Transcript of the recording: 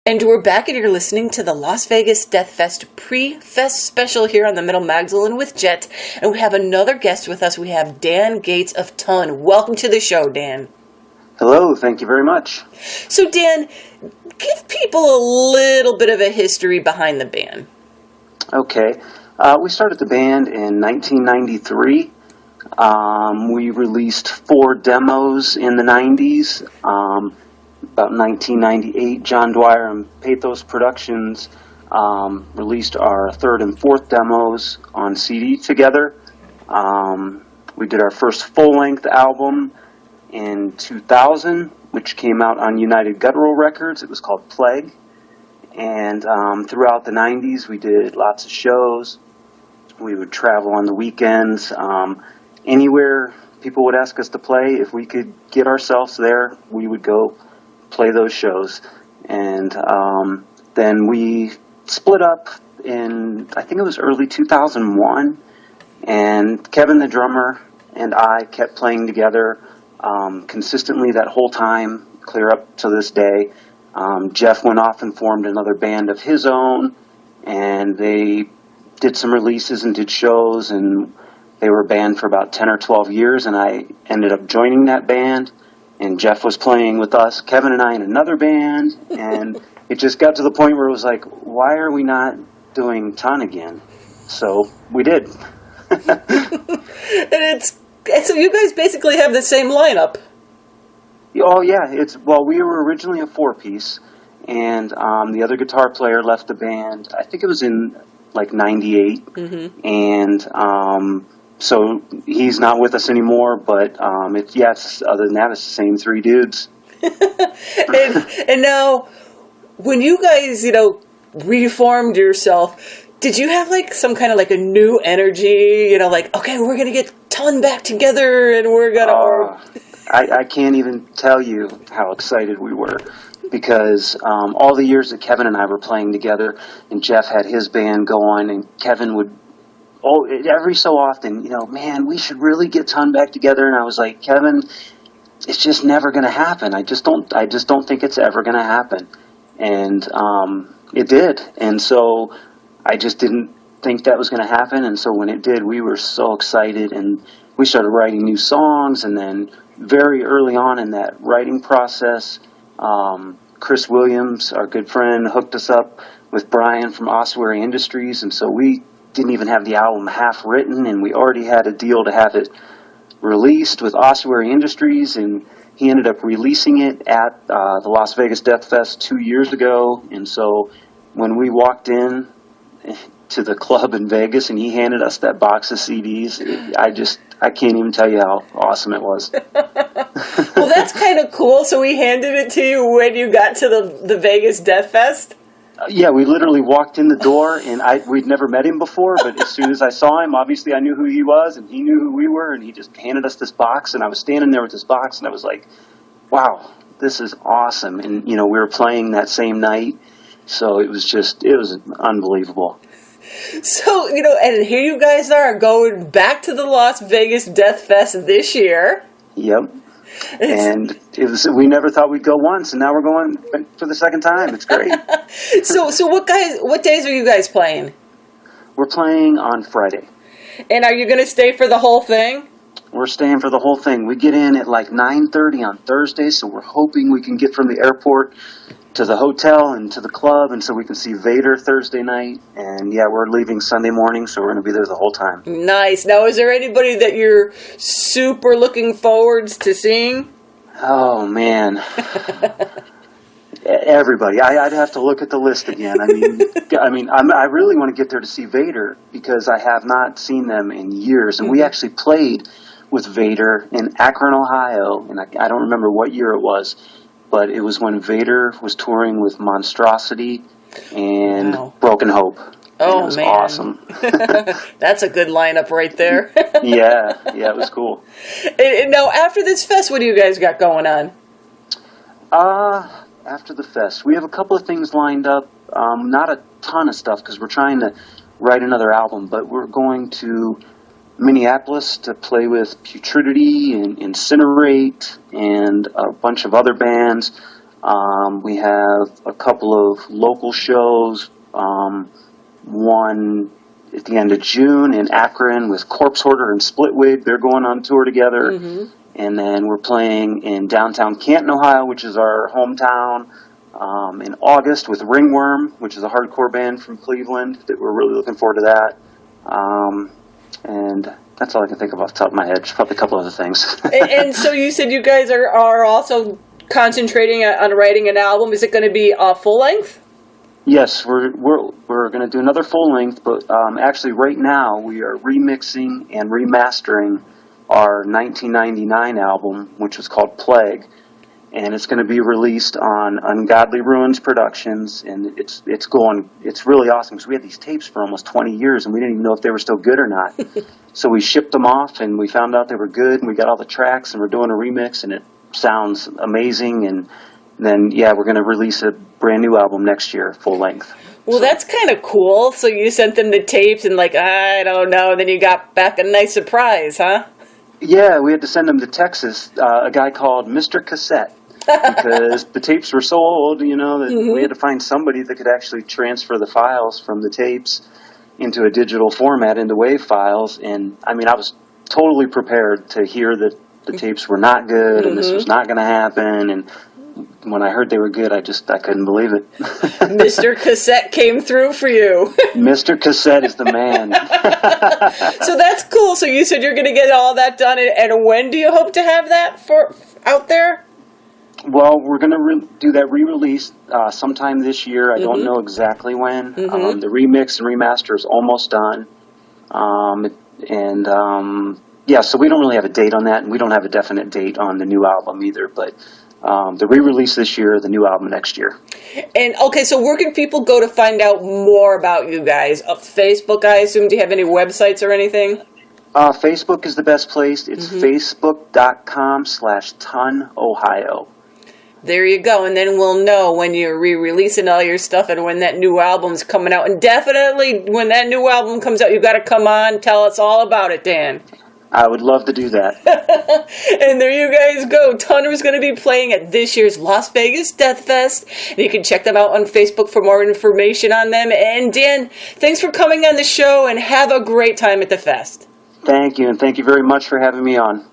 And we're back, and you're listening to the Las Vegas Death Fest pre-fest special here on the Middle Magdalene with Jet. And we have another guest with us. We have Dan Gates of Ton. Welcome to the show, Dan. Hello, thank you very much. So, Dan, give people a little bit of a history behind the band. Okay. We started the band in 1993. We released 4 demos in the 90s. About 1998, John Dwyer and Pathos Productions released our 3rd and 4th demos on CD together. We did our first full-length album in 2000, which came out on United Guttural Records. It was called Plague. And throughout the 90s, we did lots of shows. We would travel on the weekends. Anywhere people would ask us to play, if we could get ourselves there, we would go play those shows. And then we split up in, I think it was early 2001. And Kevin, the drummer, and I kept playing together consistently that whole time, clear up to this day. Jeff went off and formed another band of his own, and they did some releases and did shows, and they were a band for about 10 or 12 years, and I ended up joining that band, and Jeff was playing with us, Kevin and I, in another band, and it just got to the point where it was like, why are we not doing Ton again? So we did. And so you guys basically have the same lineup. Oh, yeah. We were originally a 4-piece, and the other guitar player left the band, I think it was in, 98, and so he's not with us anymore, but other than that, it's the same 3 dudes. and now, when you guys, reformed yourself, did you have, some kind of, a new energy, okay, we're going to get Ton back together, and we're going to... I can't even tell you how excited we were, because all the years that Kevin and I were playing together, and Jeff had his band going, and Kevin would, every so often, man, we should really get Ton back together. And I was like, Kevin, it's just never going to happen. I just don't think it's ever going to happen. And it did. And so I just didn't think that was going to happen. And so when it did, we were so excited, and we started writing new songs. And then very early on in that writing process, Chris Williams, our good friend, hooked us up with Brian from Ossuary Industries, and so we didn't even have the album half written, and we already had a deal to have it released with Ossuary Industries, and he ended up releasing it at the Las Vegas Death Fest 2 years ago. And so when we walked in to the club in Vegas and he handed us that box of CDs, I can't even tell you how awesome it was. Well, that's kind of cool. So he handed it to you when you got to the Vegas Death Fest? Yeah, we literally walked in the door, and we'd never met him before, but as soon as I saw him, obviously I knew who he was, and he knew who we were, and he just handed us this box, and I was standing there with this box, and I was like, wow, this is awesome. And, we were playing that same night, so it was unbelievable. So, and here you guys are going back to the Las Vegas Death Fest this year. Yep. And we never thought we'd go once, and now we're going for the second time. It's great. So what days are you guys playing? We're playing on Friday. And are you going to stay for the whole thing? We're staying for the whole thing. We get in at 9:30 on Thursday, so we're hoping we can get from the airport to the hotel and to the club, and so we can see Vader Thursday night. And yeah, we're leaving Sunday morning, so we're going to be there the whole time. Nice. Now, is there anybody that you're super looking forward to seeing? Oh, man. Everybody. I'd have to look at the list again. I really want to get there to see Vader, because I have not seen them in years. And we actually played with Vader in Akron, Ohio, and I don't remember what year it was, but it was when Vader was touring with Monstrosity and Broken Hope. Oh, it was man. Awesome. That's a good lineup right there. Yeah, it was cool. And now, after this fest, what do you guys got going on? After the fest, we have a couple of things lined up. Not a ton of stuff, because we're trying to write another album, but we're going to Minneapolis to play with Putridity and Incinerate and a bunch of other bands. We have a couple of local shows, one at the end of June in Akron with Corpse Hoarder and Splitwig. They're going on tour together. Mm-hmm. And then we're playing in downtown Canton, Ohio, which is our hometown, in August with Ringworm, which is a hardcore band from Cleveland. That we're really looking forward to that. And that's all I can think of off the top of my head. Probably a couple other things. And so you said you guys are also concentrating on writing an album. Is it going to be full length? Yes, we're going to do another full length, but actually right now we are remixing and remastering our 1999 album, which was called Plague, and it's going to be released on Ungodly Ruins Productions, and it's really awesome because we had these tapes for almost 20 years and we didn't even know if they were still good or not. So we shipped them off and we found out they were good, and we got all the tracks and we're doing a remix, and it sounds amazing. And then we're going to release a brand new album next year, full length. Well, that's kind of cool. So you sent them the tapes and I don't know, then you got back a nice surprise, huh? Yeah, we had to send them to Texas, a guy called Mr. Cassette, because the tapes were so old, that Mm-hmm. we had to find somebody that could actually transfer the files from the tapes into a digital format, into WAV files. And, I was totally prepared to hear that the tapes were not good, and this was not going to happen. And when I heard they were good, I couldn't believe it. Mr. Cassette came through for you. Mr. Cassette is the man. So that's cool. So you said you're going to get all that done, and when do you hope to have that out there? Well, we're going to do that re-release sometime this year. I don't know exactly when. The remix and remaster is almost done. So we don't really have a date on that, and we don't have a definite date on the new album either, but the re-release this year, the new album next year. And, okay, so where can people go to find out more about you guys? Facebook, I assume. Do you have any websites or anything? Facebook is the best place. It's facebook.com/TonOhio. There you go. And then we'll know when you're re-releasing all your stuff and when that new album's coming out. And definitely when that new album comes out, you've got to come on, tell us all about it, Dan. I would love to do that. And there you guys go. Tunner's going to be playing at this year's Las Vegas Death Fest. And you can check them out on Facebook for more information on them. And Dan, thanks for coming on the show, and have a great time at the fest. Thank you, and thank you very much for having me on.